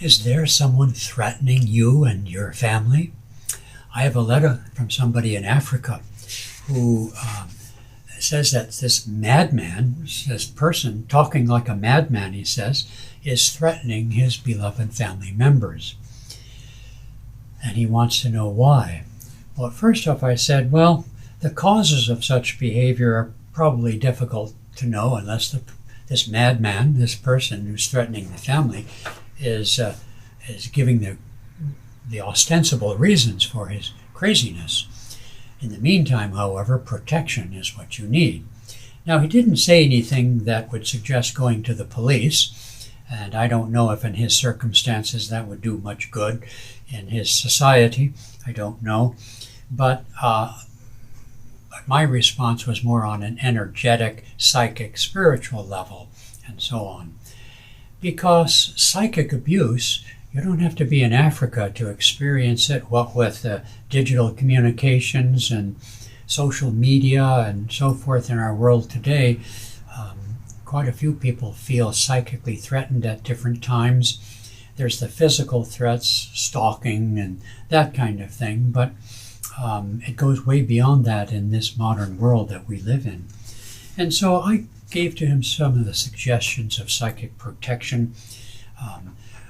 Is there someone threatening you and your family? I have a letter from somebody in Africa who says that this madman, this person talking like a madman, he says, is threatening his beloved family members. And he wants to know why. Well, first off, I said, well, the causes of such behavior are probably difficult to know unless this madman, this person who's threatening the family, is giving the ostensible reasons for his craziness. In the meantime, however, protection is what you need. Now, he didn't say anything that would suggest going to the police, and I don't know if in his circumstances that would do much good in his society. I don't know. But my response was more on an energetic, psychic, spiritual level, and so on. Because psychic abuse, you don't have to be in Africa to experience it, what with digital communications and social media and so forth in our world today. Quite a few people feel psychically threatened at different times. There's the physical threats, stalking and that kind of thing, but it goes way beyond that in this modern world that we live in. And so I gave to him some of the suggestions of psychic protection.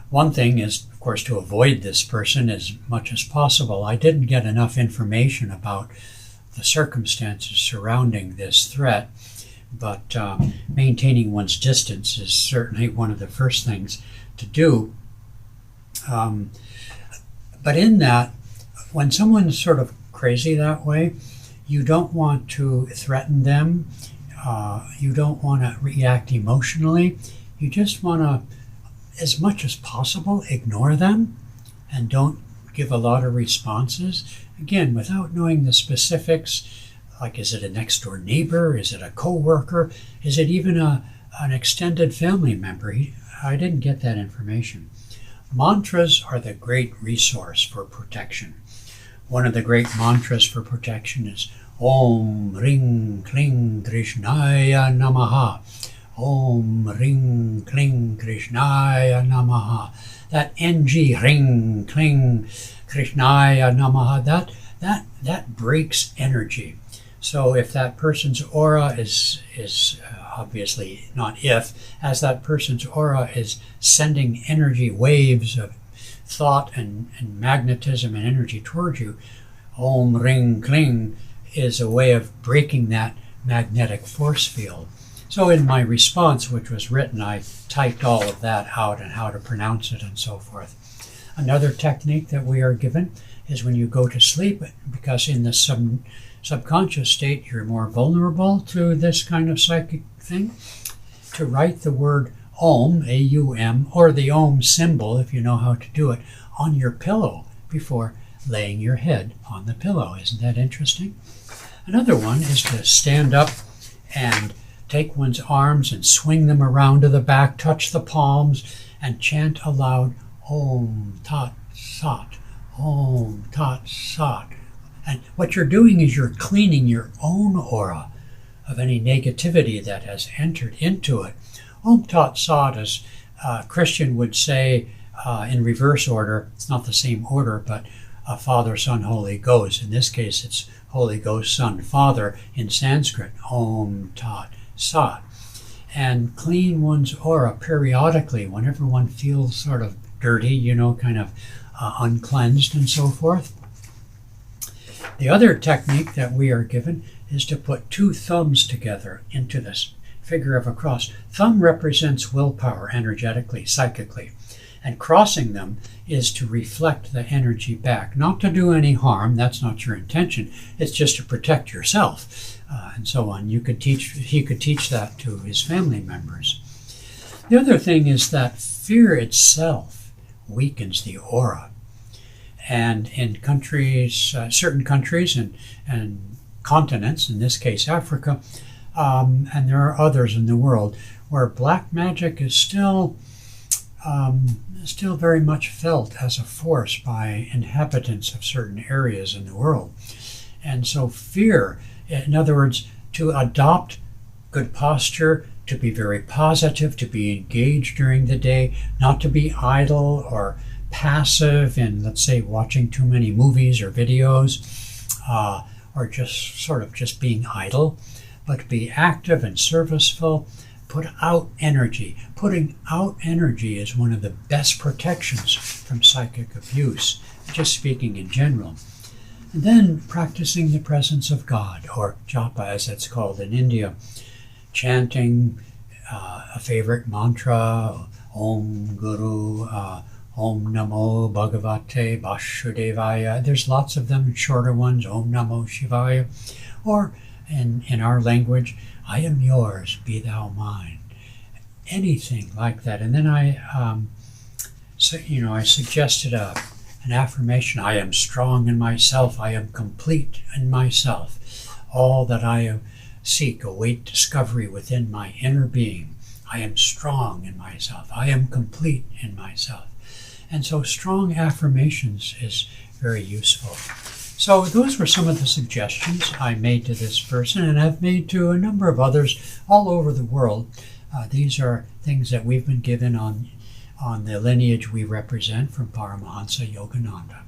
One thing is, of course, to avoid this person as much as possible. I didn't get enough information about the circumstances surrounding this threat, but maintaining one's distance is certainly one of the first things to do. But in that, when someone's sort of crazy that way, you don't want to threaten them. You don't want to react emotionally. You just want to, as much as possible, ignore them and don't give a lot of responses. Again, without knowing the specifics, like is it a next door neighbor? Is it a co-worker? Is it even an extended family member? I didn't get that information. Mantras are the great resource for protection. One of the great mantras for protection is Om Ring Kling Krishnaya Namaha. Om Ring Kling Krishnaya Namaha. That NG, Ring Kling Krishnaya Namaha, that breaks energy. So if that person's aura is obviously not if, as that person's aura is sending energy waves of thought and magnetism and energy towards you, Om Ring Kling is a way of breaking that magnetic force field. So in my response, which was written, I typed all of that out and how to pronounce it and so forth. Another technique that we are given is when you go to sleep, because in the subconscious state you're more vulnerable to this kind of psychic thing, to write the word Om, A-U-M, or the Om symbol, if you know how to do it, on your pillow before laying your head on the pillow. Isn't that interesting? Another one is to stand up and take one's arms and swing them around to the back, touch the palms, and chant aloud, Om Tat Sat, Om Tat Sat. And what you're doing is you're cleaning your own aura of any negativity that has entered into it. Om Tat Sat, as a Christian would say in reverse order, it's not the same order, but Father, Son, Holy Ghost. In this case, it's Holy Ghost, Son, Father in Sanskrit, Om Tat Sat. And clean one's aura periodically whenever one feels sort of dirty, kind of uncleansed and so forth. The other technique that we are given is to put two thumbs together into this figure of a cross. Thumb represents willpower energetically, psychically, and crossing them is to reflect the energy back. Not to do any harm, that's not your intention, it's just to protect yourself, and so on. He could teach that to his family members. The other thing is that fear itself weakens the aura. And in countries, certain countries and continents, in this case Africa, and there are others in the world, where black magic is still very much felt as a force by inhabitants of certain areas in the world. And so fear, in other words, to adopt good posture, to be very positive, to be engaged during the day, not to be idle or passive in, let's say, watching too many movies or videos, or just being idle, but to be active and serviceful. Put out energy. Putting out energy is one of the best protections from psychic abuse, just speaking in general. And then practicing the presence of God, or japa as it's called in India, chanting a favorite mantra, Om Guru, Om Namo Bhagavate Vasudevaya. There's lots of them, shorter ones, Om Namo Shivaya, or in our language, I am yours, be thou mine. Anything like that. And then I suggested an affirmation. I am strong in myself. I am complete in myself. All that I seek await discovery within my inner being. I am strong in myself. I am complete in myself. And so strong affirmations is very useful. So those were some of the suggestions I made to this person, and I've made to a number of others all over the world. These are things that we've been given on the lineage we represent from Paramhansa Yogananda.